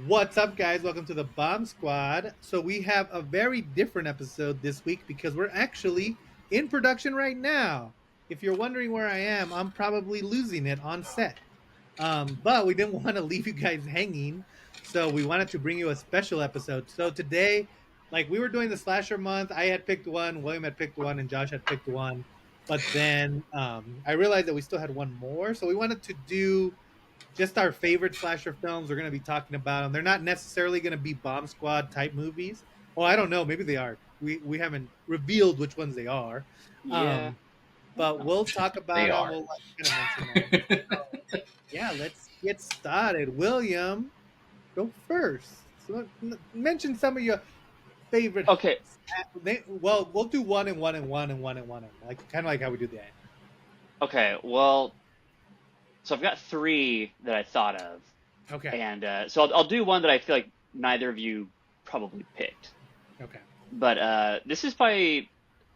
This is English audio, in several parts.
What's up, guys? Welcome to the Bomb Squad. So, we have a very different episode this week because we're actually in production right now. If you're wondering where I am, I'm probably losing it on set. But we didn't want to leave you guys hanging. So, we wanted to bring you a special episode. So, today, like we were doing the slasher month, I had picked one, William had picked one, and Josh had picked one. But then I realized that we still had one more. So, we wanted to do just our favorite slasher films. We're going to be talking about them. They're not necessarily going to be Bomb Squad type movies. Well, I don't know. Maybe they are. We haven't revealed which ones they are. Yeah. Um, but we'll talk They about them. are. We'll kind of mention them. Yeah, let's get started. William, go first. So, mention some of your favorite. Okay. Well, we'll do one and one and one and one and one, and like kind of like how we do that. Okay. Well, so I've got three that I thought of, Okay. and so I'll do one that I feel like neither of you probably picked. Okay. But this is probably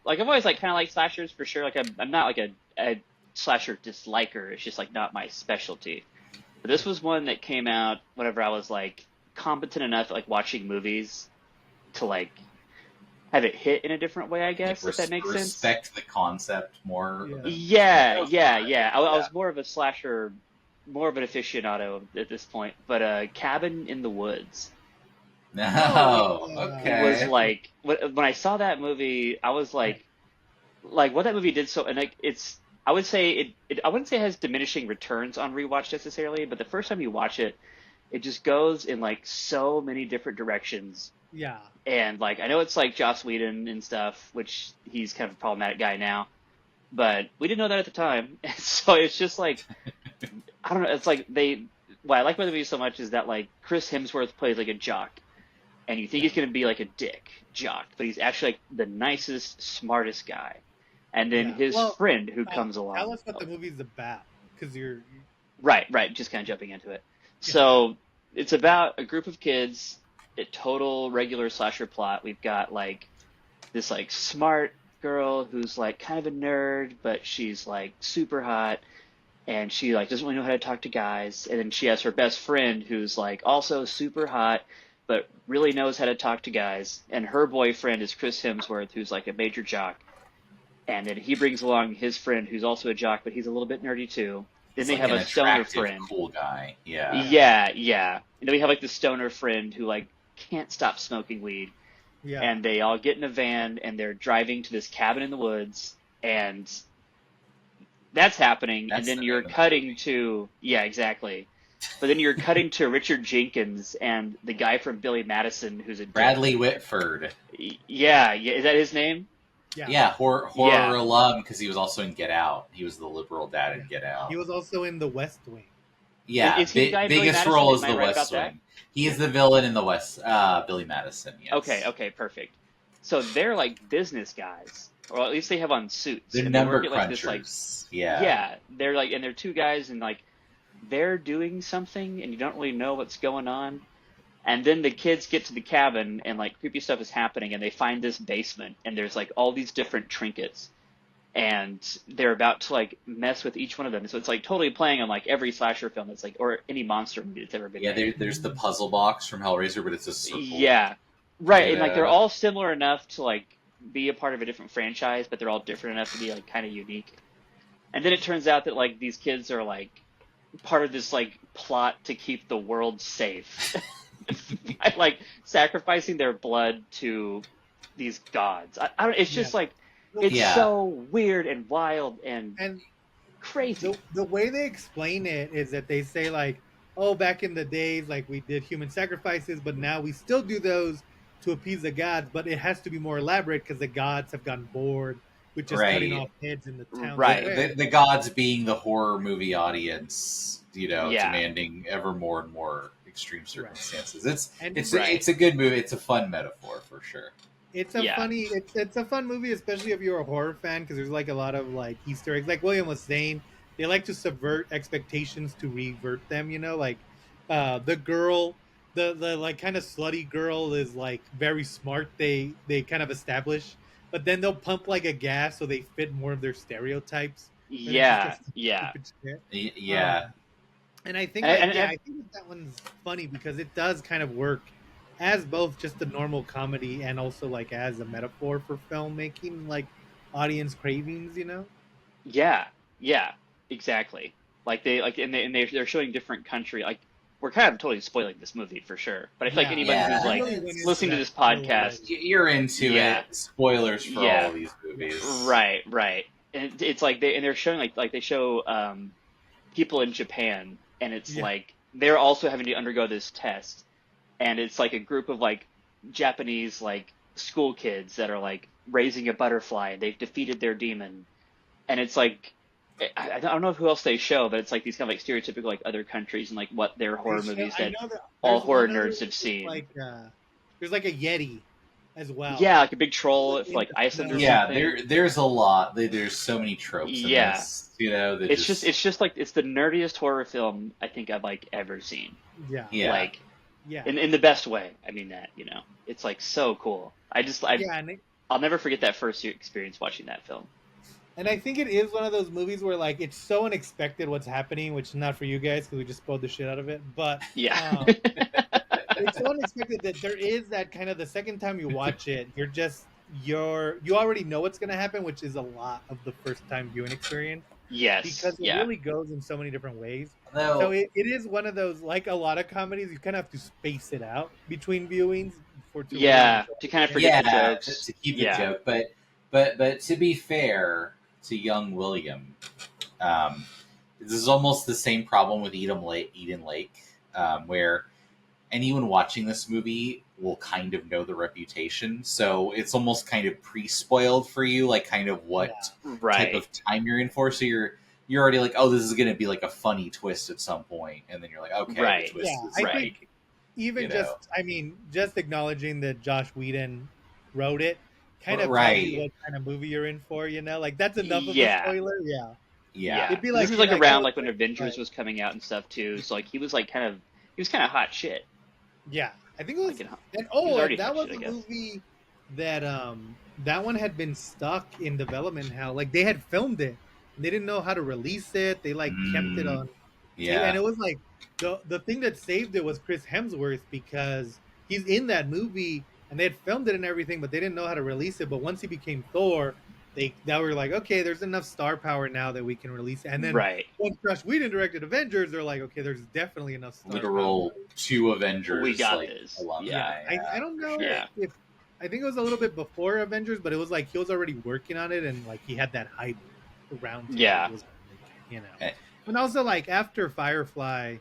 like I've always like kind of liked slashers for sure. Like I'm not like a slasher disliker. It's just like not my specialty. But this was one that came out whenever I was like competent enough at like watching movies to like have it hit in a different way, I guess, if that makes sense. Respect the concept more. Yeah. I was more of a slasher, more of an aficionado at this point. But Cabin in the Woods No, Okay. was like when I saw that movie, I was like what that movie did so, and like I would say I wouldn't say it has diminishing returns on rewatch necessarily, but the first time you watch it, it just goes in like so many different directions. Yeah. And like I know it's like Joss Whedon and stuff, which he's kind of a problematic guy now, but we didn't know that at the time. And so it's just like I don't know. It's like what I like about the movie so much is that like Chris Hemsworth plays like a jock, and you think he's gonna be like a dick jock, but he's actually like the nicest, smartest guy. And then his friend who comes along. Tell us what the movie's about, because you're right. Just kind of jumping into it. So it's about a group of kids. A total regular slasher plot. We've got like this like smart girl who's like kind of a nerd, but she's like super hot, and she like doesn't really know how to talk to guys. And then she has her best friend who's like also super hot, but really knows how to talk to guys. And her boyfriend is Chris Hemsworth, who's like a major jock. And then he brings along his friend who's also a jock, but he's a little bit nerdy too. Then they have a stoner friend. Cool guy. Yeah. Yeah. And then we have like the stoner friend who like can't stop smoking weed. Yeah. And they all get in a van and they're driving to this cabin in the woods, and that's happening. That's and then the you're name of the cutting movie. to exactly. But then you're cutting to Richard Jenkins and the guy from Billy Madison who's a Bradley Whitford. Yeah. Is that his name? Yeah, horror Yeah. alum, because he was also in Get Out. He was the liberal dad in Get Out. He was also in The West Wing. Yeah, Is he the guy in Billy biggest Madison? role is Am I the right about West that? Wing. He is the villain in the West. Billy Madison. Yes. Okay, perfect. So they're like business guys, or at least they have on suits. They're and they number work at, like, this, crunchers. like, yeah. They're like, and they're two guys, and like they're doing something, and you don't really know what's going on. And then the kids get to the cabin, and like creepy stuff is happening, and they find this basement, and there's like all these different trinkets, and they're about to like mess with each one of them. So it's like totally playing on like every slasher film that's like, or any monster movie that's ever been Yeah, made. there's the puzzle box from Hellraiser, but it's a circle. Yeah, right. And like Yeah. they're all similar enough to like be a part of a different franchise, but they're all different enough to be like kind of unique. And then it turns out that like these kids are like part of this like plot to keep the world safe by like sacrificing their blood to these gods. I don't. It's just like it's Yeah. so weird and wild and crazy. The way they explain it is that they say like, oh, back in the days, like we did human sacrifices, but now we still do those to appease the gods, but it has to be more elaborate because the gods have gotten bored with just cutting off heads in the town. Right. The gods being the horror movie audience, Yeah. demanding ever more and more extreme circumstances. And- It's a good movie. It's a fun metaphor for sure. It's a it's a fun movie, especially if you're a horror fan, because there's like a lot of like Easter eggs. Like William was saying, they like to subvert expectations to revert them. You know, like the girl, the like kind of slutty girl is like very smart. They kind of establish, but then they'll pump like a gas so they fit more of their stereotypes. Yeah. Stupid shit. Yeah. And I think And, like and, yeah, and I think that one's funny because it does kind of work as both just a normal comedy and also like as a metaphor for filmmaking, like audience cravings, you know? yeah, yeah, exactly. Like they're showing different country. Like we're kind of totally spoiling this movie for sure. But I feel like Yeah. anybody who's Yeah, We like really went into listening to that this spoiler podcast, already. you're into yeah, it. Spoilers for yeah, all these movies. right, right. And it's like they're showing like they show people in Japan, and it's Yeah. like they're also having to undergo this test, and it's like a group of like Japanese like school kids that are like raising a butterfly, and they've defeated their demon, and it's like I don't know who else they show, but it's like these kind of like stereotypical like other countries and like what their They horror show movies I that know that all there's horror one other nerds one have with seen. there's like a Yeti as well. Yeah, like a big It's troll like if in like the Iceland or snow. Yeah, something. there's a lot. There's so many tropes in Yeah, this. That it's just just like it's the nerdiest horror film I think I've like ever seen. Yeah. yeah. Like Yeah. in the best way. I mean that, you know. It's like so cool. Yeah, and I'll never forget that first experience watching that film. I think it is one of those movies where like it's so unexpected what's happening, which is not for you guys because we just spoiled the shit out of it. But Yeah. it's so unexpected that there is that kind of the second time you watch it, you already know what's gonna happen, which is a lot of the first time viewing experience Yes. because it Yeah. really goes in so many different ways. So No, it is one of those like a lot of comedies, you kind of have to space it out between viewings for to really Yeah, enjoy to kind of it. forget the yeah, jokes. to keep the Yeah. joke, but to be fair to young William, this is almost the same problem with Eden Lake, where anyone watching this movie will kind of know the reputation, so it's almost kind of pre-spoiled for you, like kind of what type Right. of time you're in for. So you're already like, oh, this is going to be like a funny twist at some point, and then you're like, okay, Right. the twist Yeah, is I Right. think like, even you just know, I mean just acknowledging that Josh Whedon wrote it kind of tells you right, what kind of movie you're in for, you know, like that's enough of a Yeah. spoiler. Yeah, yeah, Yeah. it'd be And this like was like I around would like when say, Avengers like, was coming out and stuff too. So like he was hot shit. yeah, I think it was Like and he was already and that hot was shit, I a guess. movie that that one had been stuck in development hell, like they had filmed it and they didn't know how to release it, they like kept it mm, on tape, and yeah, it was like the thing that saved it was Chris Hemsworth because he's in that movie and they had filmed it and everything, but they didn't know how to release it. But once he became Thor, they now were like, okay, there's enough star power now that we can release it. And then Right. once Josh Whedon directed Avengers, they're like, okay, there's definitely enough star power. literal two We Avengers got like this. alumni. Yeah, Yeah, I don't for know sure. Yeah. if I think it was a little bit before Avengers, but it was like he was already working on it and like he had that hype around him. Yeah. It was, you know, Eh. and also like after Firefly,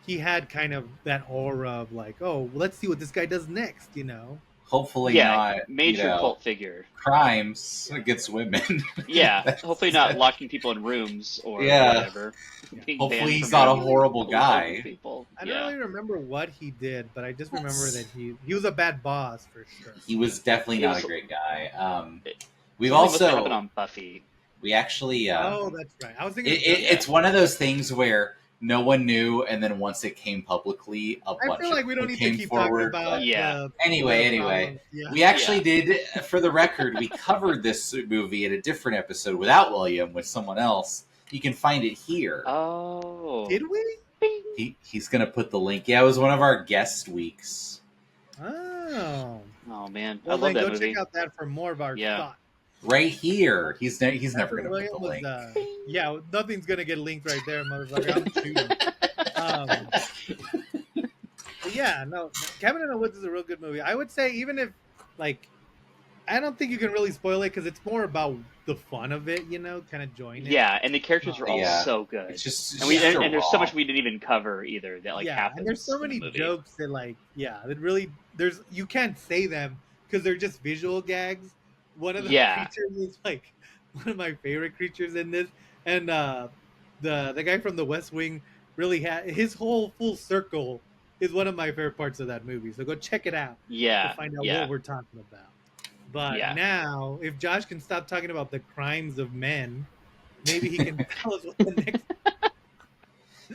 he had kind of that aura of like, oh, let's see what this guy does next, you know? Hopefully Yeah. not, Major cult figure. crimes against women. Yeah. Hopefully not locking people in rooms or Yeah. whatever. Being Hopefully banned he's from not a movies, horrible police helping guy. People. I don't Yeah. really remember what he did, but I just remember that he was a bad boss for sure. He was definitely He not was- a great guy. We've Something must have happened also on Buffy. we actually Oh, that's right. I was thinking. it's one of those things where no one knew, and then once it came publicly, a I bunch feel of like we don't people need to came keep forward. talking about. Yeah. Anyway, the problems. Yeah. we actually did, for the record, we covered this movie in a different episode without William, with someone else. You can find it here. Oh. Did we? He's going to put the link. Yeah, it was one of our guest weeks. Oh. Oh man, Well, I love then that go movie. check out that for more of our Yeah. thoughts. Right here. He's never After going to William put the link. was, yeah, nothing's gonna get linked right there, motherfucker. I'm shooting. But yeah, no, Cabin in the Woods is a real good movie. I would say even if like, I don't think you can really spoil it because it's more about the fun of it, you know, kind of join it. Yeah, and the characters were all Yeah. so good. It's just and and there's so raw. much we didn't even cover either that like yeah, happens. and there's so in the many movie. jokes that like, yeah, that really you can't say them because they're just visual gags. One of the Yeah. creatures is like one of my favorite creatures in this, and the guy from The West Wing really had his whole full circle is one of my favorite parts of that movie. So go check it out Yeah, to find out yeah. what we're talking about. But Yeah. now, if Josh can stop talking about the crimes of men, maybe he can tell us what the next.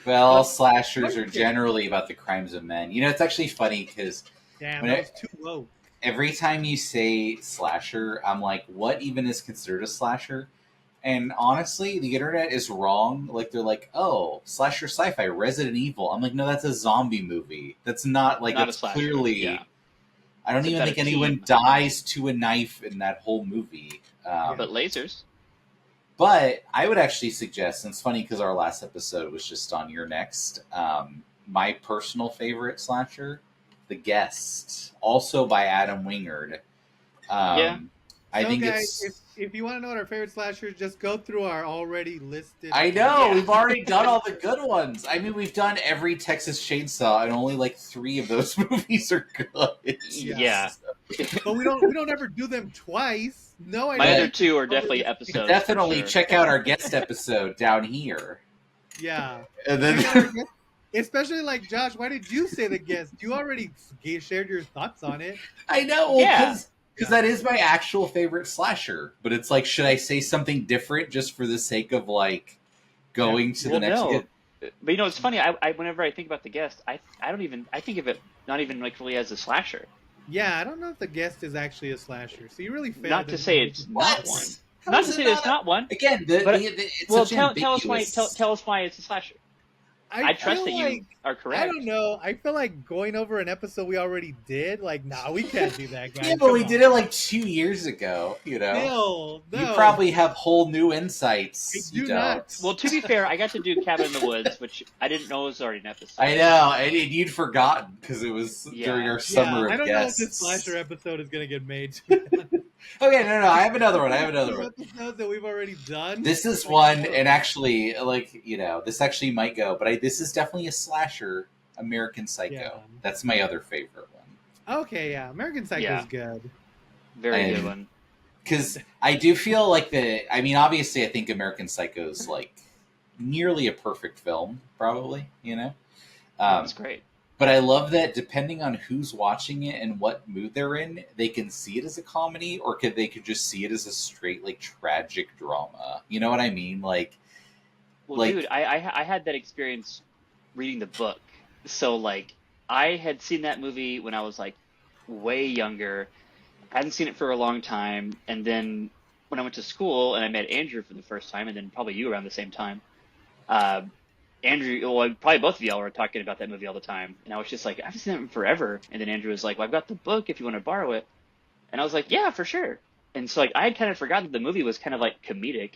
Well, But- slashers are generally about the crimes of men. You know, it's actually funny because Damn, When that I- was too low. every time you say slasher, I'm like, what even is considered a slasher? And honestly, the internet is wrong. Like, they're like, oh, slasher sci-fi, Resident Evil. I'm like, no, that's a zombie movie. That's not, like, Not a that's slasher. Yeah, clearly... I don't it's even about a think anyone team, dies to a knife in that whole movie. Yeah. but lasers. But I would actually suggest, and it's funny because our last episode was just on Your Next, my personal favorite slasher, The Guest, also by Adam Wingard. Yeah. I So think guys, it's... if you want to know what our favorite slashers, just go through our already listed. I know, Yeah. we've already done all the good ones. I mean, we've done every Texas Chainsaw, and only like 3 of those movies are good. Yeah. But we don't ever do them twice. No, I My don't. other 2 are definitely episodes. Definitely for sure. check out our guest episode down here. Yeah. And Check out then... our guest- Especially like Josh, why did you say the guest? You already shared your thoughts on it. I know, Yeah. because that is my actual favorite slasher. But it's like, should I say something different just for the sake of like going to the next? No. But you know, it's funny. I whenever I think about The Guest, I think of it not even like really as a slasher. Yeah, I don't know if the guest is actually a slasher. So you really failed. Not to say it's What? not one. How Not is to it say it's not one. Again, But- it's Well, such tell us why. ambiguous- Tell us why it's a slasher. I trust that you are correct. I don't know. I feel like going over an episode we already did. Like, nah, we can't do that, guys. Yeah, but we did it like 2 years ago. You know, No, you probably have whole new insights. I You do don't. not. Well, to be fair, I got to do Cabin in the Woods, which I didn't know was already an episode. I know, and you'd forgotten because it was Yeah. during our summer I of don't know if guests. this slasher episode is gonna get made. Okay, no, I have another one. Episodes that we've already done. This is one, and actually, like, you know, this actually might go, but this is definitely a slasher, American Psycho. Yeah. That's my other favorite one. Okay, yeah, American Psycho Yeah. is good. Very And- good one. Because I do feel like I mean, obviously, I think American Psycho is, like, nearly a perfect film, probably, you know? That's great. But I love that depending on who's watching it and what mood they're in, they can see it as a comedy, or they could just see it as a straight, like, tragic drama. You know what I mean? Like, Well, like- dude, I had that experience reading the book. So, like, I had seen that movie when I was, like, way younger. I hadn't seen it for a long time. And then when I went to school and I met Andrew for the first time, and then probably you around the same time, Andrew, well, probably both of y'all were talking about that movie all the time. And I was just like, I haven't seen that in forever. And then Andrew was like, well, I've got the book if you want to borrow it. And I was like, yeah, for sure. And so, like, I had kind of forgotten that the movie was kind of, like, comedic.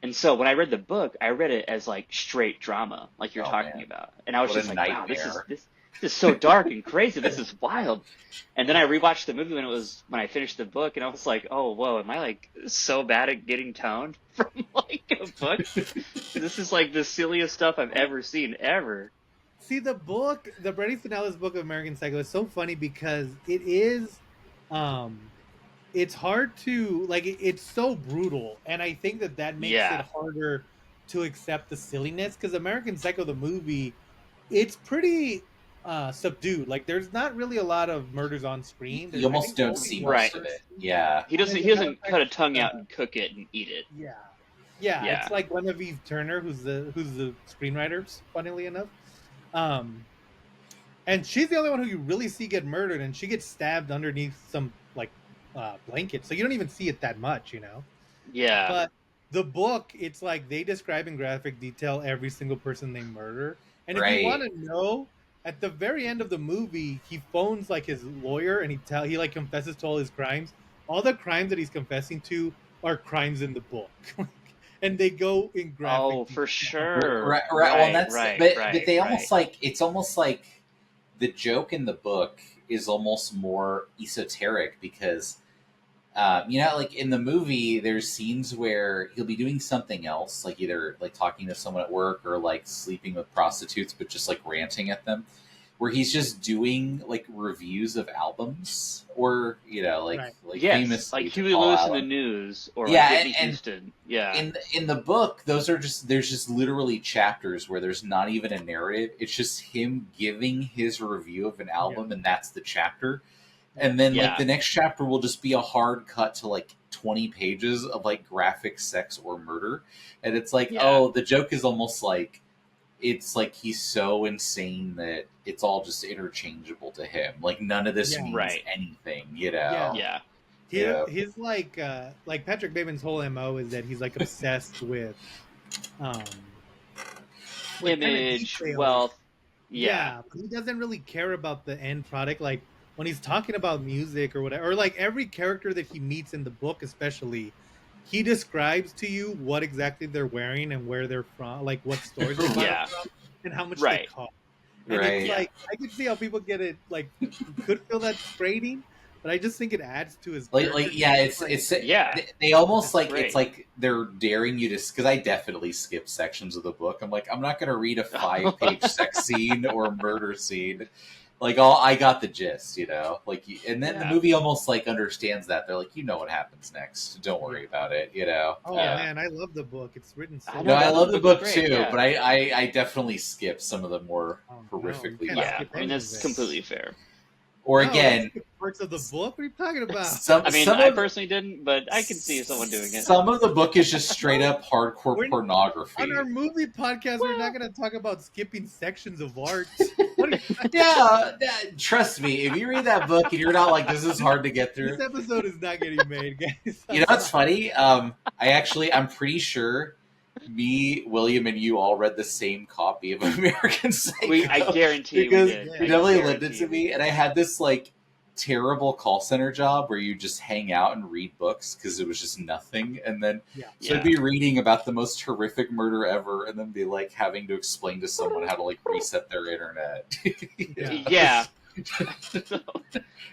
And so when I read the book, I read it as, like, straight drama, like you're talking man. about. And I was What just a like, wow, nightmare. this is so dark and crazy. This is wild. And then I rewatched the movie when I finished the book, and I was like, oh, whoa, am I, like, so bad at getting toned from, like, a book? This is, like, the silliest stuff I've ever seen, ever. See, the book, the Brady Finellis book of American Psycho is so funny because it is, it's hard to, like, it's so brutal. And I think that makes Yeah. it harder to accept the silliness because American Psycho, the movie, it's pretty subdued. Like, there's not really a lot of murders on screen. you almost don't see most Right. of it. Yeah. He doesn't cut a tongue out and cook it and eat it. Yeah. Yeah, Yeah. it's like Genevieve Turner, who's the screenwriter, funnily enough. And she's the only one who you really see get murdered, and she gets stabbed underneath some like blanket, so you don't even see it that much, you know. Yeah. But the book, it's like they describe in graphic detail every single person they murder, and if Right. you want to know, at the very end of the movie, he phones like his lawyer, and he like confesses to all his crimes. All the crimes that he's confessing to are crimes in the book. And they go in graphic. Oh, for sure. Right. Well, that's right, but right, they right. almost like it's almost like the joke in the book is almost more esoteric because you know, like in the movie, there's scenes where he'll be doing something else, like either like talking to someone at work or like sleeping with prostitutes, but just like ranting at them, where he's just doing like reviews of albums or you know like Right. like Yes, famous like like Huey Paul Lewis in the Allen. News or Yeah, like Whitney and- Houston. Yeah. In the book, there's just literally chapters where there's not even a narrative. It's just him giving his review of an album, and that's the chapter. And then Yeah. like the next chapter will just be a hard cut to like 20 pages of like graphic sex or murder, and it's like, Yeah. oh, the joke is almost like it's like he's so insane that it's all just interchangeable to him. Like none of this Yeah. means Right. anything, you know? Yeah. Yeah. Yeah. his like Patrick Bateman's whole MO is that he's like obsessed um with kind of Image, details. wealth. Yeah. Yeah, but he doesn't really care about the end product. Like when he's talking about music or whatever, or like every character that he meets in the book, especially, he describes to you what exactly they're wearing and where they're from, like what stores they bought it Yeah. from, and how much they Right. cost. And it's Right. Yeah. like I can see how people get it. Like you could feel that grating, but I just think it adds to his character. Yeah, Like, Yeah. they almost That's like great. it's like they're daring you to, because I definitely skip sections of the book. I'm like, I'm not going to read a 5-page sex scene or murder scene. Like, I got the gist, like, and then the Yeah. movie almost like understands that. They're like, what happens next, don't worry about it. oh Yeah. man, I love the book. It's written so I No, know I that love the book book is great, too, yeah. but I definitely skip some of the more Oh, no, you horrifically can't Yeah. skip violent I mean, any of that's it. completely fair. or No, again, that's the parts of the book. What are you talking about? some I mean, some I of personally didn't, but I can see someone doing it. some of the book is just straight up hardcore We're- pornography. On our movie podcast, we're not going to talk about skipping sections of art. What are you, Yeah, trust me. If you read that book and you're not like, this is hard to get through. this episode is not getting made, guys. You know what's funny? I'm pretty sure me, William, and you all read the same copy of American Psycho. I guarantee because we did. Yeah. you I definitely lent it guarantee to we me, did. and I had this like terrible call center job where you just hang out and read books because it was just nothing, and then Yeah. so I'd be reading about the most horrific murder ever, and then be like having to explain to someone how to like reset their internet. Yeah. Yeah.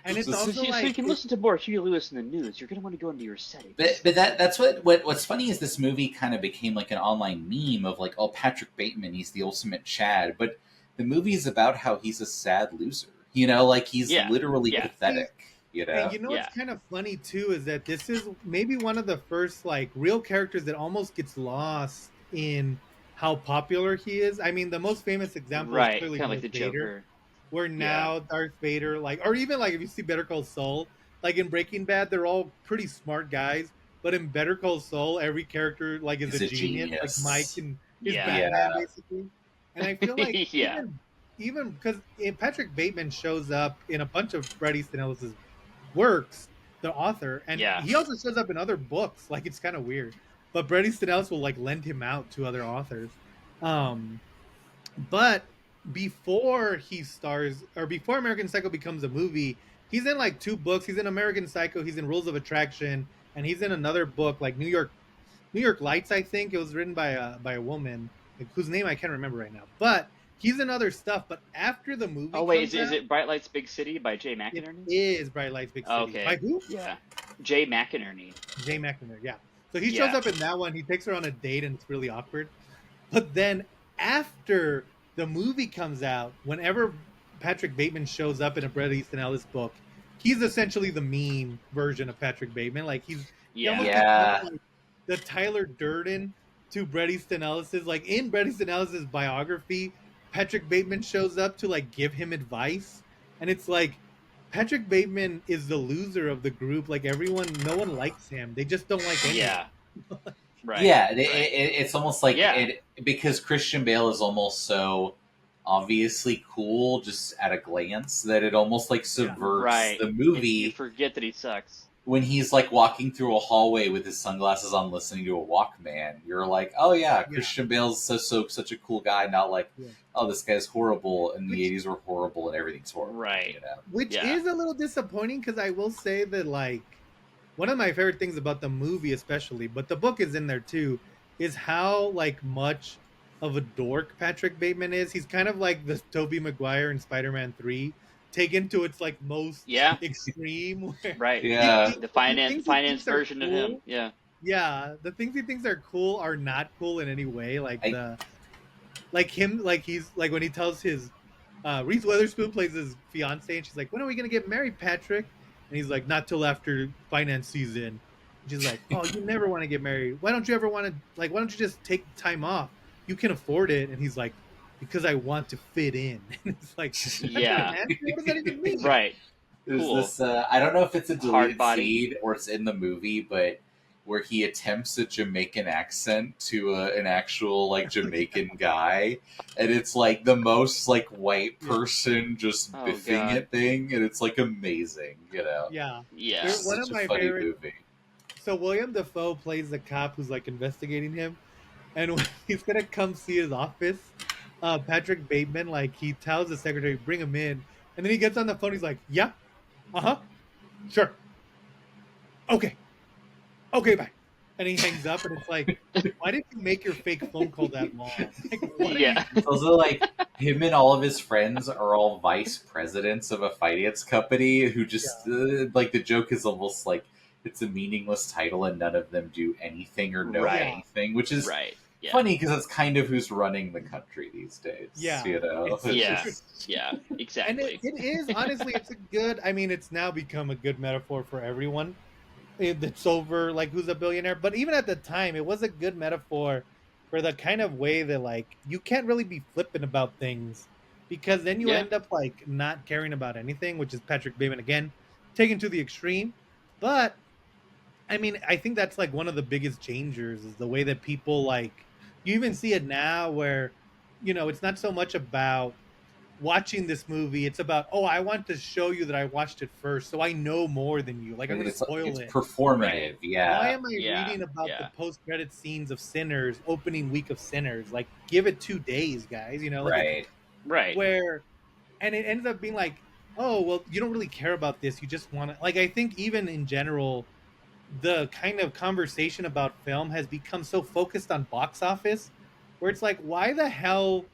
And it's Just- also So you like can listen to more Huey Lewis in the news. You're going to want to go into your settings. But that's what's funny is this movie kind of became like an online meme of like, oh, Patrick Bateman, he's the ultimate Chad, but the movie is about how he's a sad loser. Like he's Yeah. literally Yeah. pathetic. And you know Yeah. what's kind of funny too is that this is maybe one of the first like real characters that almost gets lost in how popular he is. I mean, the most famous example is Right. clearly Kind of like Darth the Vader, Joker. where now Darth Vader, like, or even like if you see Better Call Saul, like in Breaking Bad, they're all pretty smart guys, but in Better Call Saul, every character like is He's a a genius, genius. like Mike and his Yeah. Batman basically. And I feel like Yeah. even because Patrick Bateman shows up in a bunch of Bret Easton Ellis's works, the author, and Yeah. he also shows up in other books. Like it's kind of weird, but Bret Easton Ellis will like lend him out to other authors. But before he stars, or before American Psycho becomes a movie, he's in like 2 books. He's in American Psycho. He's in Rules of Attraction, and he's in another book like New York Lights. I think it was written by a woman like, whose name I can't remember right now. But he's in other stuff. But after the movie, Oh wait, comes is out, it Bright Lights Big City by Jay it McInerney? is Bright Lights Big City. Okay. By who? Yeah. Jay McInerney. Jay McNamara, yeah. So he Yeah. shows up in that one. He takes her on a date, and it's really awkward. But then after the movie comes out, whenever Patrick Bateman shows up in a Bret Easton Ellis book, he's essentially the meme version of Patrick Bateman. Like he Yeah. almost Yeah. becomes, like, the Tyler Durden to Bret Easton Ellis's. Like in Bret Easton Ellis's biography, Patrick Bateman shows up to like give him advice, and it's like Patrick Bateman is the loser of the group. Like no one likes him. They just don't like anyone. Yeah. Right. Yeah, right. it's almost like Yeah. because Christian Bale is almost so obviously cool just at a glance that it almost like subverts Right. the You movie forget that he sucks. when he's like walking through a hallway with his sunglasses on listening to a Walkman. You're like, oh yeah, Christian Bale's such a cool guy, not like, Yeah. oh, this guy's horrible and the 80s were horrible and everything's horrible. Right. Which Yeah. is a little disappointing because I will say that like one of my favorite things about the movie especially, but the book is in there too, is how like much of a dork Patrick Bateman is. He's kind of like the Tobey Maguire in Spider-Man 3 taken to its like most Yeah. extreme where, Right. Yeah. The things he finance thinks are version of him. cool. Yeah. yeah, the things he thinks are cool are not cool in any way. Like him, like he's like when he tells his Reese Witherspoon plays his fiance, and she's like, "When are we gonna get married, Patrick?" And he's like, "Not till after finance season." And she's like, "Oh, you never want to get married. Why don't you ever want to like? Why don't you just take time off? You can afford it." And he's like, "Because I want to fit in." And it's like, Yeah. "Man, what does that even mean?" Right. There's Cool. this, I don't know if it's a Hard deleted body. scene or it's in the movie, but where he attempts a Jamaican accent to an actual like Jamaican guy, and it's like the most like white Yeah. person just Oh, biffing God. it thing, and it's like amazing, you know. Yeah. Yeah. It's One of such a my funny favorite. movie. So William Dafoe plays the cop who's like investigating him, and when he's gonna come see his office, Patrick Bateman like he tells the secretary bring him in, and then he gets on the phone. He's like, "Yeah, sure, okay, okay, bye," and he hangs up. And it's like, why did you make your fake phone call that long? Like, what are you? Yeah. It's also like him and all of his friends are all vice presidents of a finance company who just like the joke is almost like it's a meaningless title and none of them do anything or know Right. anything, which is Right. Yeah. funny because that's kind of who's running the country these days. Yeah. You know, Yeah. just- Yeah. And Exactly. it is honestly, it's a good. I mean, it's now become a good metaphor for everyone. It's over like who's a billionaire, but even at the time, it was a good metaphor for the kind of way that like you can't really be flippant about things because then you Yeah. end up like not caring about anything, which is Patrick Bateman again taken to the extreme. But I mean, I think that's like one of the biggest changers is the way that people like you even see it now where it's not so much about watching this movie. It's about, oh, I want to show you that I watched it first, so I know more than you. Like I'm going to spoil it's it. performative. Right. Why Yeah, am I Yeah. reading about the Yeah. post-credit scenes of Sinners, opening week of Sinners? Like, give it 2 days, guys. Like right. Right. where, and it ends up being like, oh, well, you don't really care about this. You just want to. Like, I think even in general, the kind of conversation about film has become so focused on box office, where it's like, why the hell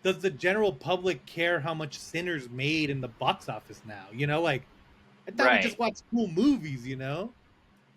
does the general public care how much Sinners made in the box office now? Like I thought we Right. just watched cool movies.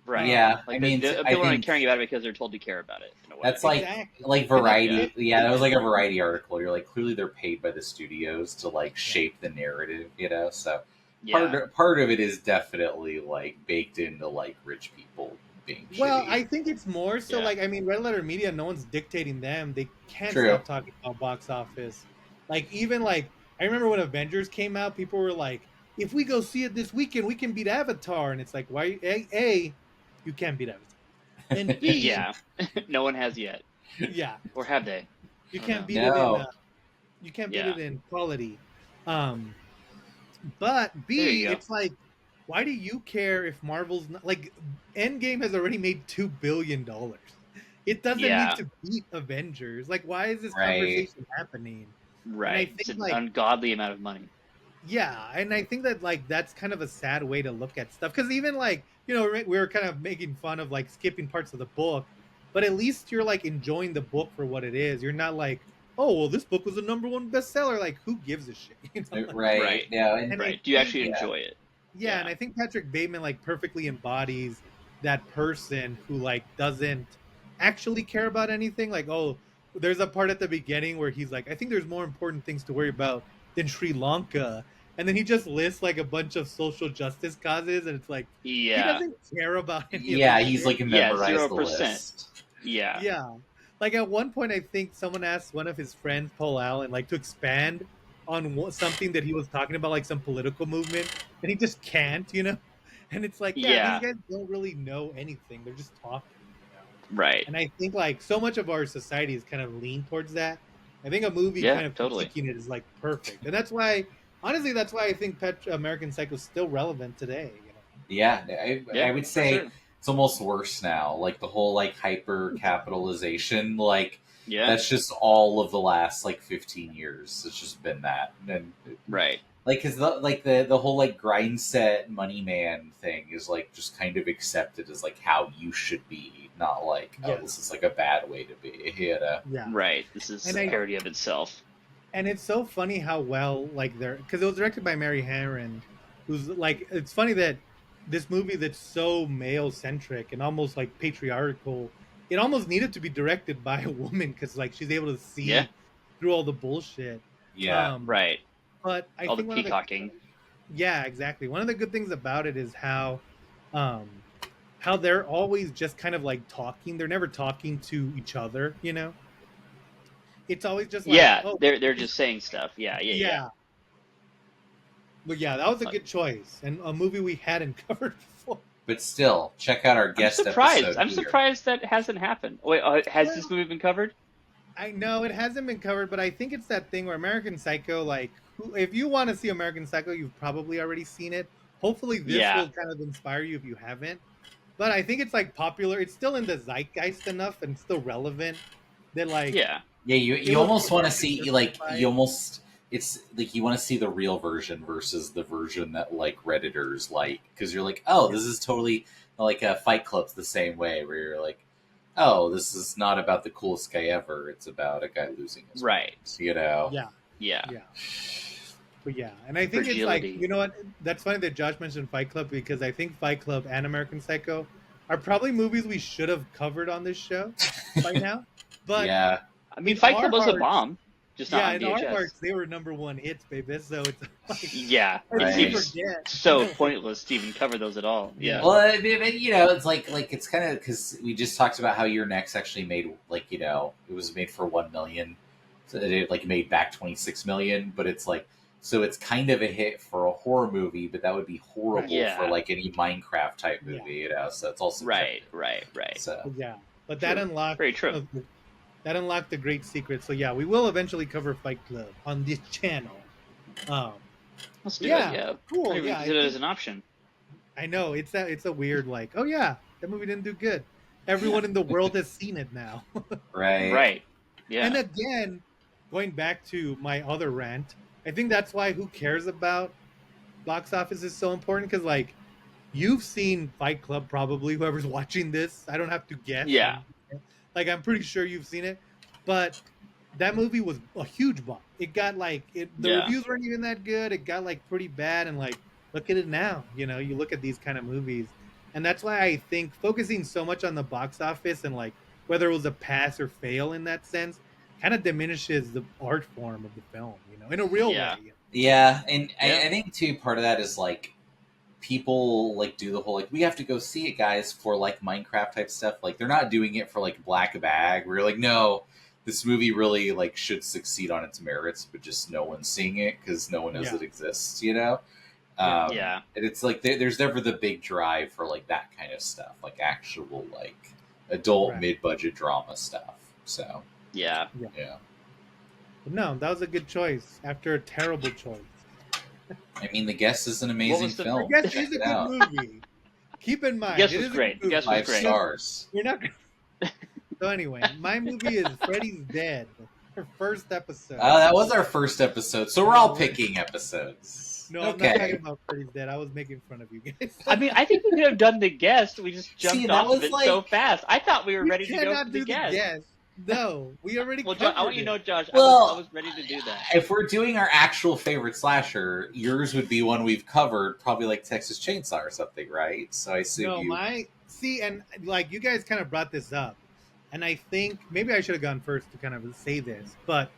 Right. Yeah, I Like mean, I people are only think caring about it because they're told to care about it in a way. that's like Exactly. like And that's variety. it. Yeah, that was like a variety article. You're like clearly they're paid by the studios to like Yeah. shape the narrative, you know. So Yeah. part of it is definitely like baked into like rich people being Well, shitty. I think it's more so Yeah. like I mean, Red Letter Media, no one's dictating them. They can't True. stop talking about box office. Like even like I remember when Avengers came out, people were like, if we go see it this weekend, we can beat Avatar. And it's like, why A, you can't beat Avatar. And B, Yeah. No one has yet. yeah, Or have they? you I don't can't know. beat it in No, you can't beat Yeah. it in quality. Um But There you B, go. it's like, why do you care if Marvel's not like Endgame has already made $2 billion? It doesn't Yeah. need to beat Avengers. Like, why is this right. conversation happening? Right. think, It's an like- ungodly amount of money. Yeah, and I think that like that's kind of a sad way to look at stuff because even like we were kind of making fun of like skipping parts of the book, but at least you're like enjoying the book for what it is. You're not like, oh well, this book was a #1 bestseller. Like, who gives a shit? Right. Right. Yeah, and And I Right. Do you actually Yeah. enjoy it? Yeah, and Yeah. I think Patrick Bateman like perfectly embodies that person who like doesn't actually care about anything. Like, oh, there's a part at the beginning where he's like, I think there's more important things to worry about than Sri Lanka. And then he just lists like a bunch of social justice causes, and it's like he Yeah. doesn't care about any yeah, of this he's shit. like Yeah, memorized the 0%. list. Yeah. Yeah. Like at one point, I think someone asked one of his friends, Paul Allen, like to expand on something that he was talking about, like some political movement, and he just can't. And it's like, yeah, Yeah. these guys don't really know anything; they're just talking. Right. And I think like so much of our society is kind of lean towards that. I think a movie Yeah, kind of totally. critiquing it is like perfect, and that's why, honestly, that's why I think American Psycho is still relevant today. Yeah, Yeah, I would for say sure. it's almost worse now. Like the whole like hyper capitalization, like Yeah. that's just all of the last like 15 years. It's just been that, and Right. like because the whole like grind set money man thing is like just kind of accepted as like how you should be, not like Yeah. oh this is like a bad way to be. You know? Yeah. Right. This is And a I- parody of itself. And it's so funny how well like they're because it was directed by Mary Harron, who's like it's funny that this movie that's so male centric and almost like patriarchal, it almost needed to be directed by a woman because like she's able to see Yeah. through all the bullshit. Yeah, Right. But I All the think one of peacocking. yeah, exactly. One of the good things about it is um, how they're always just kind of like talking. They're never talking to each other. It's always just like, Yeah. oh, They're just saying stuff. Yeah. Yeah. Yeah. But yeah, that was a good choice and a movie we hadn't covered before. But still, check out our guest episode. I'm surprised that hasn't happened. Wait, has this movie been covered? I know it hasn't been covered, but I think it's that thing where American Psycho, like, if you want to see American Psycho, you've probably already seen it. Hopefully, this Yeah. will kind of inspire you if you haven't. But I think it's like popular. It's still in the zeitgeist enough and still relevant that like Yeah. Yeah, it you was almost want to fucking see like justified. you almost it's like you want to see the real version versus the version that like Redditors like because you're like, oh, this is totally like a Fight Club's the same way where you're like, oh, this is not about the coolest guy ever. It's about a guy losing his Right. brains, you know? Yeah, Yeah. yeah. But yeah, and I think it's like, Fragility. you know what? That's funny that Josh mentioned Fight Club because I think Fight Club and American Psycho are probably movies we should have covered on this show by now. But Yeah, I mean, in Fight our Club was a hearts- bomb, just not yeah, on in our VHS. hearts, they were #1 hits, baby. So it's like, Yeah. it's Right. easy to It's forget. so pointless to even cover those at all. Yeah. well, I mean, you know, it's like it's kind of because we just talked about how Your Next actually made like it was made for 1 million, so it like made back 26 million, but it's like. So it's kind of a hit for a horror movie, but that would be horrible Yeah. for like any Minecraft type movie, you know. So it's also Right. So But yeah, but that True. unlocked Very true. That unlocked the great secret. So yeah, we will eventually cover Fight Club on this channel. Let's do Yeah, it. Yeah. cool. I didn't even Yeah, consider it as an option. I know it's a weird like, oh yeah, that movie didn't do good. Everyone in the world has seen it now. right, Right. Yeah. And again, going back to my other rant, I think that's why who cares about box office is so important because like you've seen Fight Club probably whoever's watching this. I don't have to guess. Yeah. Like I'm pretty sure you've seen it, but that movie was a huge bomb. It got like the Yeah. reviews weren't even that good. It got like pretty bad, and like look at it now. You know, you look at these kind of movies, and that's why I think focusing so much on the box office and like whether it was a pass or fail in that sense kind of diminishes the art form of the film. You know, in a real Yeah. way. Yeah, and Yeah. I think too part of that is like people like do the whole like we have to go see it, guys, for like Minecraft type stuff. Like they're not doing it for like black bag. We're like, no, this movie really like should succeed on its merits, but just no one's seeing it because no one knows Yeah. it exists. You know. Yeah. And it's like there's never the big drive for like that kind of stuff, like actual like adult Right. mid-budget drama stuff. So Yeah. yeah, But no, that was a good choice after a terrible choice. I mean, The Guest is an amazing was the- film. Yes, Check it's a it good out. movie. Keep in mind, Guess it was is a great. good movie. Guess was 5 great. stars. We're not. So anyway, my movie is Freddy's Dead. Her first episode. That was our first episode, so we're all picking episodes. No, I'm not talking about Freddy's Dead. I was making fun of you guys. I mean, I think we could have done the guest. We just jumped See, that off of was it like- so fast. I thought we were We ready to go cannot for do the guest. No, we already Well, covered I want you to know, it. Josh, Well, I was ready to do that. If we're doing our actual favorite slasher, yours would be one we've covered, probably like Texas Chainsaw or something, right? So I assume No, you. and like you guys kind of brought this up, and I think maybe I should have gone first to kind of say this, but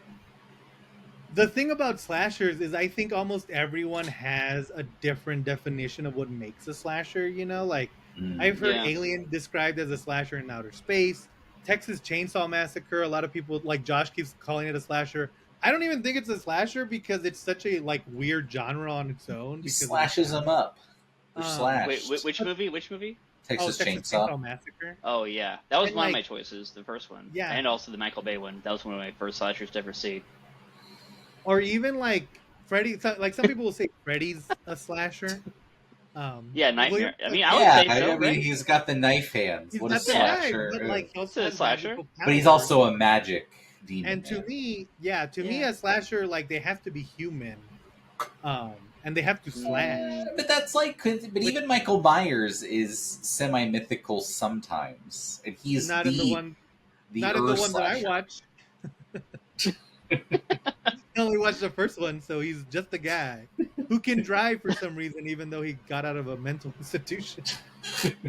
the thing about slashers is I think almost everyone has a different definition of what makes a slasher. You know, like Mm. I've heard Yeah. Alien described as a slasher in outer space. Texas Chainsaw Massacre, a lot of people like Josh keeps calling it a slasher. I don't even think it's a slasher because it's such a like weird genre on its own. He Because slashes them up. They're Um, slashed. Wait, which movie? Which movie? Texas Texas Chainsaw. Massacre. Oh, yeah. That was And, one of like- my choices, the first one. Yeah. And also the Michael Bay one. That was one of my first slashers to ever see. Or even like Freddy, like some people will say Freddy's a slasher. Yeah, Nightmare. I mean, I would Yeah, say so, I mean, right? he's got the knife hands. he's What a not the guy, slasher! but like he also It's a has slasher. magical But he's powers. also a magic demon. And to man. me, to me, Yeah. a slasher like they have to be human, and they have to slash. But that's like, but even Michael Myers is semi-mythical sometimes, and he's Not the, in the one, the not in the Ur one that I slasher. watched. I only watched the first one, so he's just a guy who can drive for some reason, even though he got out of a mental institution.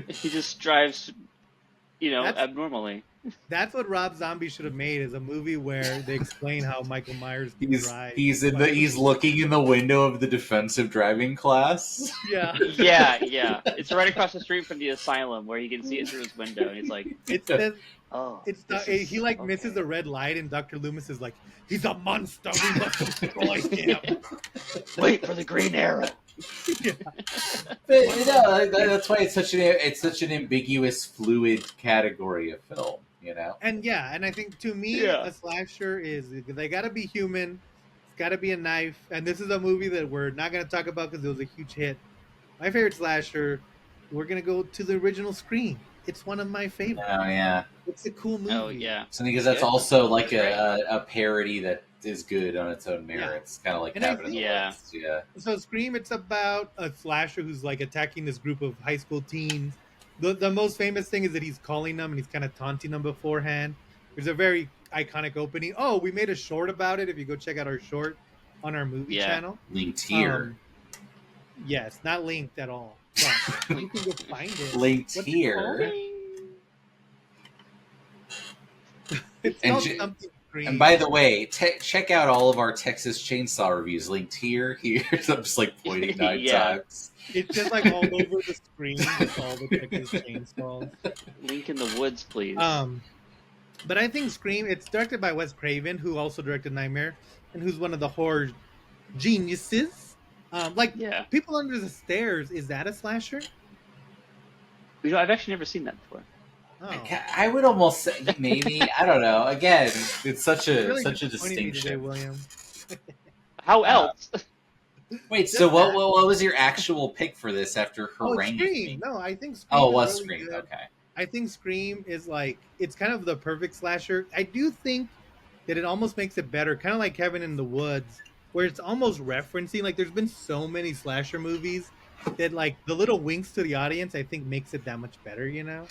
He just drives, That's- abnormally. That's what Rob Zombie should have made, is a movie where they explain how Michael Myers can drive. He's looking in the window of the defensive driving class. Yeah. Yeah. It's right across the street from the asylum where he can see it through his window. And he's like, oh. He like misses a red light, and Dr. Loomis is like, he's a monster. We must destroy him. Wait for the green arrow. Yeah. But that's why it's such an ambiguous, fluid category of film. You know. And yeah, and I think to me, Yeah. a slasher is they got to be human. It's got to be a knife. And this is a movie that we're not going to talk about because it was a huge hit. My favorite slasher, we're going to go to the original Scream. It's one of my favorites. Oh yeah. It's a cool Oh movie. yeah. So because It's that's good. also like It's great. a parody that is good on its own Yeah. merits, kind of like And I Cabin in the think Yeah. Woods. Yeah. so. Scream. It's about a slasher who's like attacking this group of high school teens. The most famous thing is that he's calling them and he's kind of taunting them beforehand. There's a very iconic opening. Oh, we made a short about it. If you go check out our short on our movie Yeah. channel. Linked here. Yes, not linked at all. But you can go find it. Linked What's it here. called? It's And called ju- something Scream. And by the way, check out all of our Texas Chainsaw reviews. Linked here. Here. I'm just like pointing 9 Yeah. times. It's just like all over the screen with all the Texas Chainsaws. Link in the Woods, please. But I think Scream, it's directed by Wes Craven, who also directed Nightmare, and who's one of the horror geniuses. Yeah. People Under the Stairs, is that a slasher? You know, I've actually never seen that before. Oh. I would almost say maybe. I don't know. Again, it's such a Really such a disappointed me today, distinction. William. How else? Wait, so what was your actual pick for this after Oh, it's haranguing Scream. me? No, I think Scream Oh, it is was really Scream. good. Okay. I think Scream is like, it's kind of the perfect slasher. I do think that it almost makes it better, kind of like Cabin in the Woods, where it's almost referencing, like there's been so many slasher movies that like the little winks to the audience, I think makes it that much better, you know?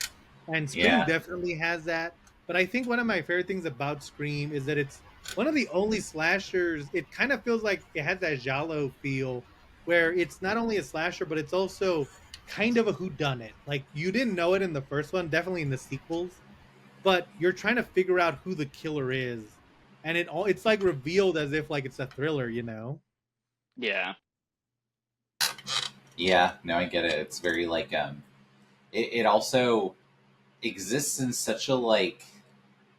And Scream Yeah. definitely has that. But I think one of my favorite things about Scream is that it's one of the only slashers, it kind of feels like it has that giallo feel where it's not only a slasher, but it's also kind of a whodunit. Like you didn't know it in the first one, definitely in the sequels, but you're trying to figure out who the killer is, and it's like revealed as if like it's a thriller, you know? Yeah. Yeah. No, I get it. It's very like It also exists in such a like.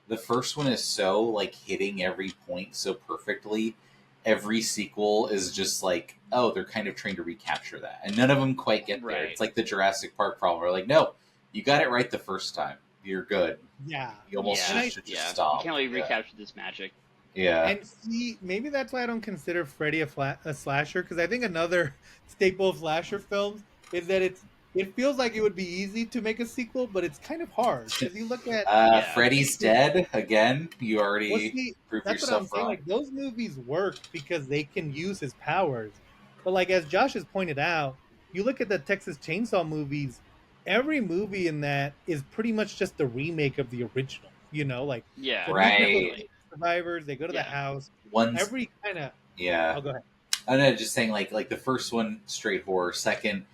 The first one is so like hitting every point so perfectly. Every sequel is just like, oh, they're kind of trying to recapture that, and none of them quite get there. Right. It's like the Jurassic Park problem. We're like, no, you got it right the first time. You're good. Yeah. You almost Yeah. should just Yeah. stop. You can't really Yeah. recapture this magic. Yeah. And see, maybe that's why I don't consider Freddy a slasher, because I think another staple of slasher films is that it feels like it would be easy to make a sequel, but it's kind of hard. Because you look at Yeah. Freddy's Dead again. You already well, see, proved that's what I'm yourself saying. wrong. Like those movies work because they can use his powers. But like as Josh has pointed out, you look at the Texas Chainsaw movies. Every movie in that is pretty much just a remake of the original. You know, like Yeah. the Right. new people Totally. survivors, they go to the Yeah. house. One's Every kind of yeah. I'll go ahead. I don't know, just saying like the first one straight horror, second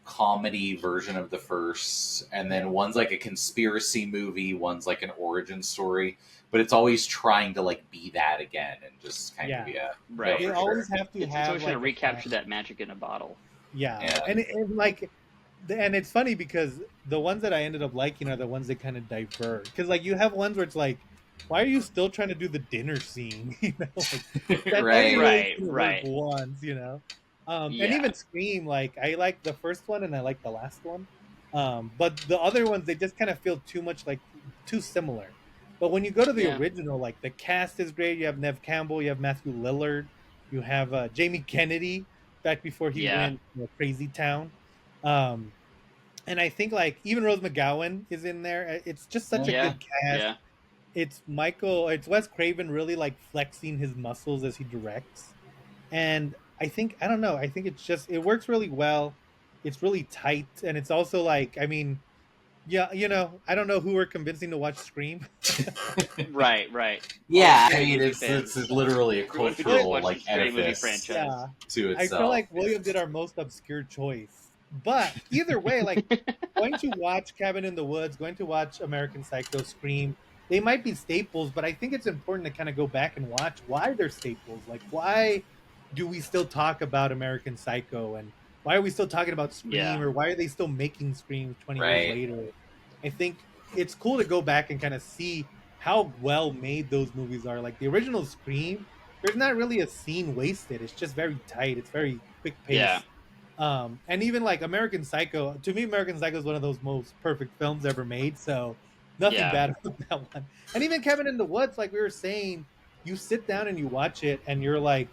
comedy version of the first, and then one's like a conspiracy movie, one's like an origin story, but it's always trying to like be that again and just kind of Right. They for always sure. have to It's have always trying to like, a recapture plan. that magic in a bottle. Yeah, Yeah. and like, and it's funny because the ones that I ended up liking are the ones that kind of divert. Because like you have ones where it's like, why are you still trying to do the dinner scene? You know, like that Right. only Right, really right. worked once. You know, and Yeah. even Scream, like I like the first one and I like the last one, but the other ones they just kind of feel too much like too similar. But when you go to the Yeah. original, like the cast is great. You have Nev Campbell, you have Matthew Lillard, you have Jamie Kennedy back before he Yeah. went Crazy Town. Um, and I think like even Rose McGowan is in there. It's just such a Yeah. good cast. Yeah. It's Wes Craven really like flexing his muscles as he directs. And I think I don't know, I think it works really well. It's really tight and it's also like I mean, yeah, you know, I don't know who we're convincing to watch Scream. Right. Right. Yeah, All I mean movie it's fans. literally a Everyone who just cultural watched like the Scary movie edifice franchise. Yeah. to I itself. feel like William did our most obscure choice. But either way, like going to watch Cabin in the Woods, going to watch American Psycho, Scream, they might be staples, but I think it's important to kind of go back and watch why they're staples. Like, why do we still talk about American Psycho and why are we still talking about Scream Yeah. or why are they still making Scream 20 Right. years later? I think it's cool to go back and kind of see how well made those movies are. Like the original Scream, there's not really a scene wasted. It's just very tight. It's very quick paced. Yeah. And even like American Psycho, to me, American Psycho is one of those most perfect films ever made. So nothing Yeah. bad about that one. And even Cabin in the Woods, like we were saying, you sit down and you watch it, and you're like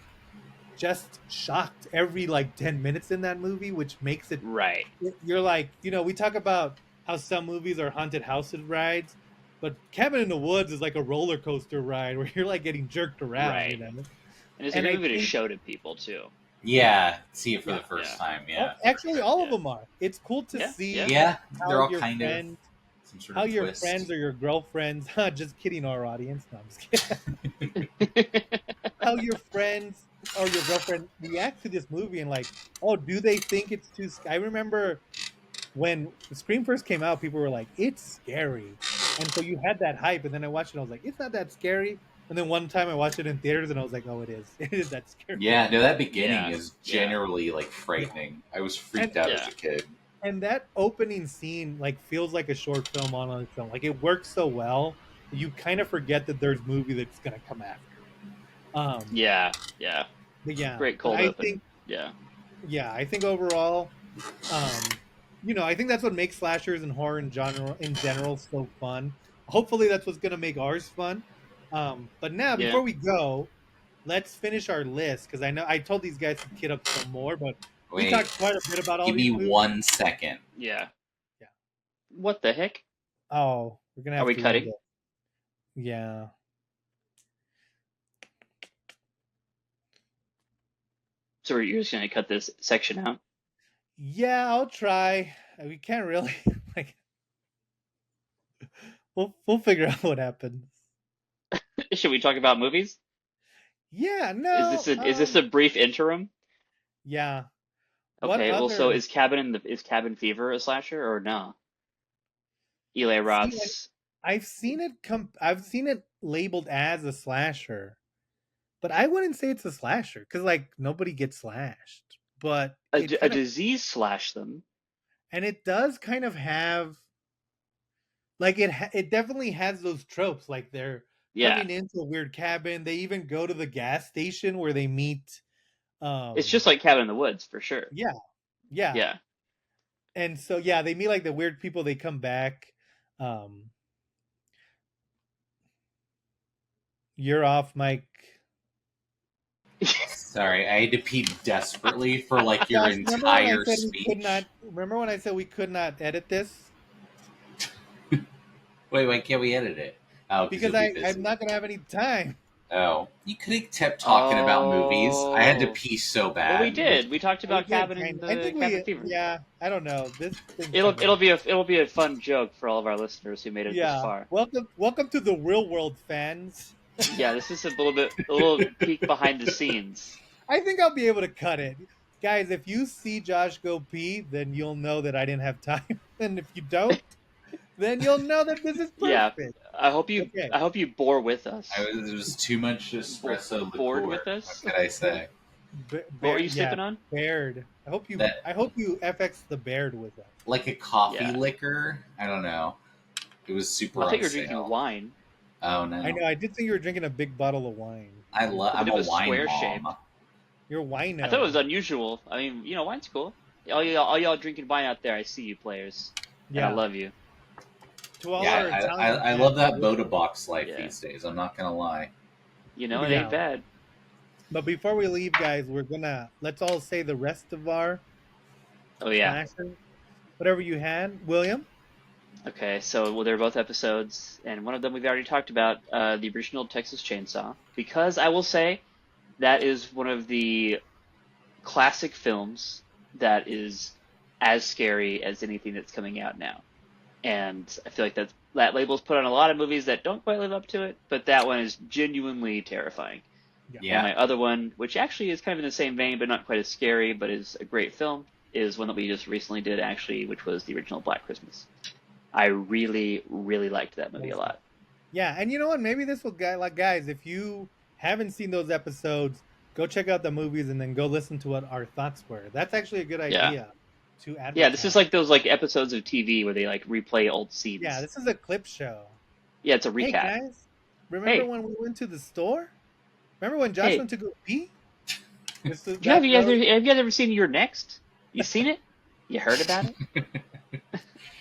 just shocked every like 10 minutes in that movie, which makes it. Right. You're like, we talk about how some movies are haunted house rides, but Cabin in the Woods is like a roller coaster ride where you're like getting jerked around, Right. And it's a And good I movie to think, show to people too. Yeah, see it for yeah, the first Yeah. time. Yeah, actually, all of Yeah. them are. It's cool to Yeah. Yeah. see yeah, how they're all your kind of friends some sort how of your twist. friends or your girlfriends just kidding our audience, no, I'm just kidding. How your friends or your girlfriend react to this movie, and like, oh, do they think it's I remember when the Scream first came out, people were like, it's scary, and so you had that hype, and then I watched it and I was like, it's not that scary, and then one time I watched it in theaters and I was like, oh, it is it is that scary. Yeah, no, that beginning Yeah. is Yeah. generally like Yeah. frightening. I was and freaked out as Yeah. a kid. and that opening scene like feels like a short film on its own, like it works so well that you kind of forget that there's movie that's going to come after. Yeah. Yeah. But yeah, Great but cold open. Yeah. I think overall, um, I think that's what makes slashers and horror in general so fun. Hopefully, that's what's gonna make ours fun. But now, Yeah. before we go, let's finish our list because I know I told these guys to kid up some more, but we Wait, talked quite a bit about all give me these movies. 1 second. Yeah. Yeah. What the heck? Oh, we're gonna Are have we to end cutting? it. Yeah. So you're just gonna cut this section out? Yeah, I'll try. We can't really like. We'll figure out what happens. Should we talk about movies? Yeah. Is No. this a brief interim? Yeah. What Okay. Well, so other? is Cabin Fever a slasher or no? Eli See, Roth's. I've seen it labeled as a slasher, but I wouldn't say it's a slasher because like nobody gets slashed, but it A kind of disease slashed them. and it does kind of have like it definitely has those tropes, like they're Yeah. coming into a weird cabin. They even go to the gas station where they meet. It's just like Cabin in the Woods for sure. Yeah, yeah, Yeah. and so yeah, they meet like the weird people. They come back. Um, you're off, Mike. Sorry, I had to pee desperately for like your Josh, entire speech. remember when I said we could not edit this? Wait, why can't we edit it? Oh, Because you'll be busy. I'm not gonna have any time. Oh, you could have kept talking about movies. I had to Oh. pee so bad. Well, we did. We talked about We did Cabin in I the think Cabin Fever. yeah, I don't know. This thing It'll be a fun joke for all of our listeners who made it this far. Welcome to the real world, fans. Yeah, this is a little peek behind the scenes. I think I'll be able to cut it. Guys, if you see Josh go pee, then you'll know that I didn't have time. And if you don't, then you'll know that this is perfect. Yeah, I hope you bore with us. It was too much espresso. Bored liqueur. with us? What could I say? What were you sipping on? Baird. I hope you FX the Baird with us. Like a coffee Yeah. liquor? I don't know. It was super I thought on you were sale. drinking wine. Oh no! I know. I did think you were drinking a big bottle of wine. I'm bit a of a wine square mom. shape. You're wino. I thought it was unusual. I mean, wine's cool. All y'all drinking wine out there, I see you players. Yeah. And I love you. To all Yeah, our Italian I fans, love that Boda box life Yeah. these days. I'm not gonna lie. It Yeah. ain't bad. But before we leave, guys, let's all say the rest of our Oh yeah. slasher. Whatever you had, William. Okay, so they're both episodes, and one of them we've already talked about, the original Texas Chainsaw, because I will say that is one of the classic films that is as scary as anything that's coming out now. And I feel like that label's put on a lot of movies that don't quite live up to it, but that one is genuinely terrifying. Yeah. And my other one, which actually is kind of in the same vein, but not quite as scary, but is a great film, is one that we just recently did, actually, which was the original Black Christmas. I really, really liked that movie a lot. Yeah, and you know what? Maybe this will guys, if you haven't seen those episodes, go check out the movies and then go listen to what our thoughts were. That's actually a good idea to advertise. Yeah, this is like those episodes of TV where they replay old scenes. Yeah, this is a clip show. Yeah, it's a recap. Hey guys, remember when we went to the store? Remember when Josh went to go pee? Have you ever seen Your Next? You seen it? You heard about it?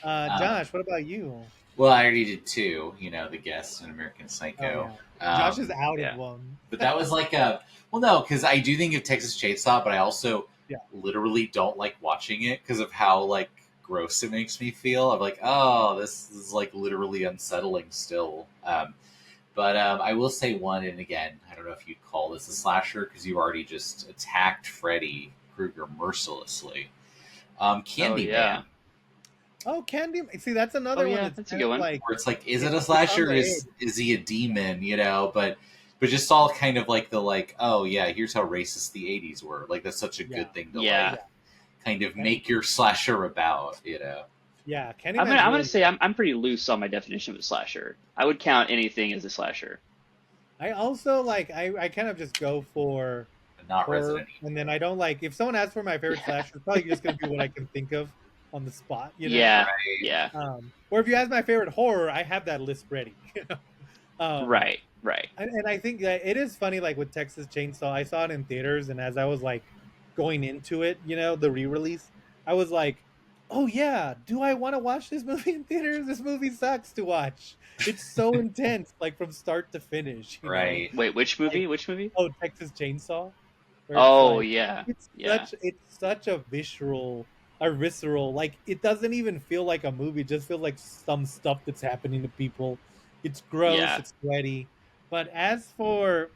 Josh, what about you? Well, I already did two. You know, The Guest and American Oh Psycho. yeah, Josh is out of Yeah. one. But that was like a well, no, because I do think of Texas Chainsaw, but I also Yeah. literally don't like watching it because of how like gross it makes me feel. I'm like, oh, this is like literally unsettling still. But I will say one, and again, I don't know if you'd call this a slasher because you already just attacked Freddy Krueger mercilessly. Oh Candyman, yeah. Oh, Candy. See, that's Oh another one yeah. that's That's a kind good of one. like where it's like, is it a it's on slasher? the Is edge. is he a demon? You know, but just all kind of like the like, oh yeah, here's how racist the '80s were. Like that's such a Yeah. good thing to Yeah. like kind of make your slasher about. You know, Yeah, I'm Candyman's gonna I'm gonna really. say I'm pretty loose on my definition of a slasher. I would count anything as a slasher. I also like. I kind of just go for but not horror, Resident and Evil. then I don't like. If someone asks for my favorite slasher, it's probably just gonna be what I can think of on the spot. Yeah. Right. Yeah. Or if you ask my favorite horror, I have that list ready. um, Right. Right. and I think that it is funny, like with Texas Chainsaw, I saw it in theaters, and as I was like going into it, the re-release, I was like, "Oh yeah, do I want to watch this movie in theaters? This movie sucks to watch. It's so intense, like from start to finish. Right. Wait, which Like movie? Which movie? oh, Texas Chainsaw, where it's Oh like yeah. it's Yeah. such a visceral, like it doesn't even feel like a movie. It just feels like some stuff that's happening to people. It's gross, Yeah. it's sweaty. But as for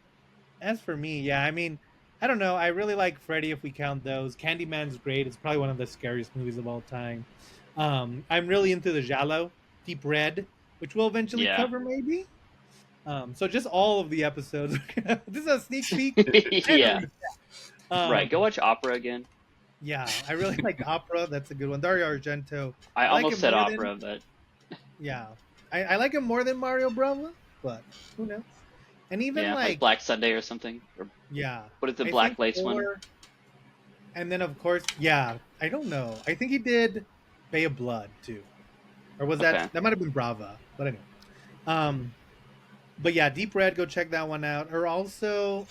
me, yeah, I mean, I don't know. I really like Freddy if we count those. Candyman's great. It's probably one of the scariest movies of all time. I'm really into the Giallo, Deep Red, which we'll eventually Yeah. cover maybe. So just all of the episodes. This is a sneak peek and a Yeah. recap. Right. Go watch Opera again. Yeah, I really like Opera. That's a good one. Dario Argento. I I like almost him said more than Opera, but yeah. I like him more than Mario Brava, but who knows? And even yeah, like like Black Sunday or something. Or yeah, what is the I Black think Lace one? and then of course yeah. I don't know. I think he did Bay of Blood too, or was Okay. that might have been Brava? But anyway, um, but yeah, Deep Red. Go check that one out. Or also,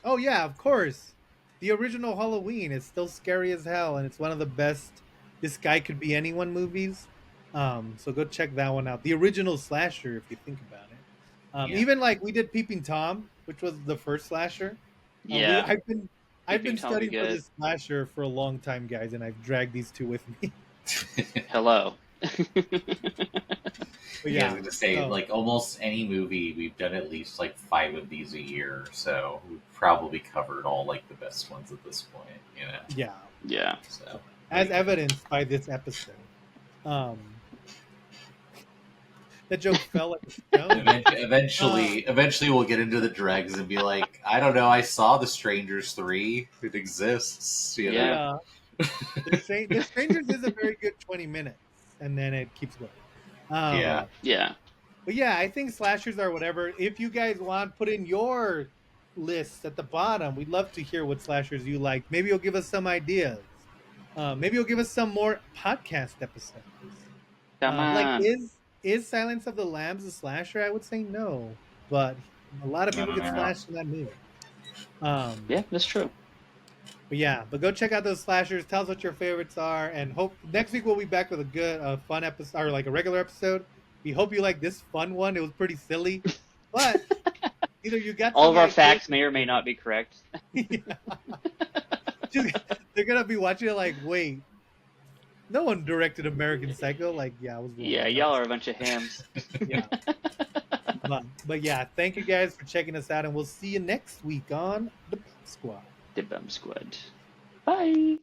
oh yeah, of course, the original Halloween is still scary as hell, and it's one of the best "This Guy Could Be Anyone" movies. So go check that one out. The original slasher, if you think about it. Yeah. Even like we did Peeping Tom, which was the first slasher. We Yeah. I've Peeping been Tom would be studying for good. this slasher for a long time, guys, and I've dragged these two with me. Hello. But Yeah, I yeah, was gonna say, so, like almost any movie, we've done at least like 5 of these a year, so we've probably covered all like the best ones at this point, you know. yeah, Yeah. So as evidenced by this episode. Um, that joke fell like a stone. eventually we'll get into the dregs and be like, I don't know, I saw The Strangers 3. It exists, you know. Yeah. The Strangers is a very good 20 minutes, and then it keeps going. Yeah. Yeah. But yeah, I think slashers are whatever. If you guys want, put in your lists at the bottom. We'd love to hear what slashers you like. Maybe you'll give us some ideas. Maybe you'll give us some more podcast episodes. Come Like, on. is Silence of the Lambs a slasher? I would say no, but a lot of No, people no, get no, no. slashed in that movie. Yeah, that's true. But go check out those slashers. Tell us what your favorites are, and hope next week we'll be back with a good, fun episode or like a regular episode. We hope you like this fun one. It was pretty silly, but either you got All some of our ideas- facts may or may not be correct. They're gonna be watching it like, wait, no one directed American Psycho. Like, yeah, I was wrong. Yeah, y'all are a bunch of hams. Yeah. But yeah, thank you guys for checking us out, and we'll see you next week on the Pop Squad. The Bum Squad. Bye.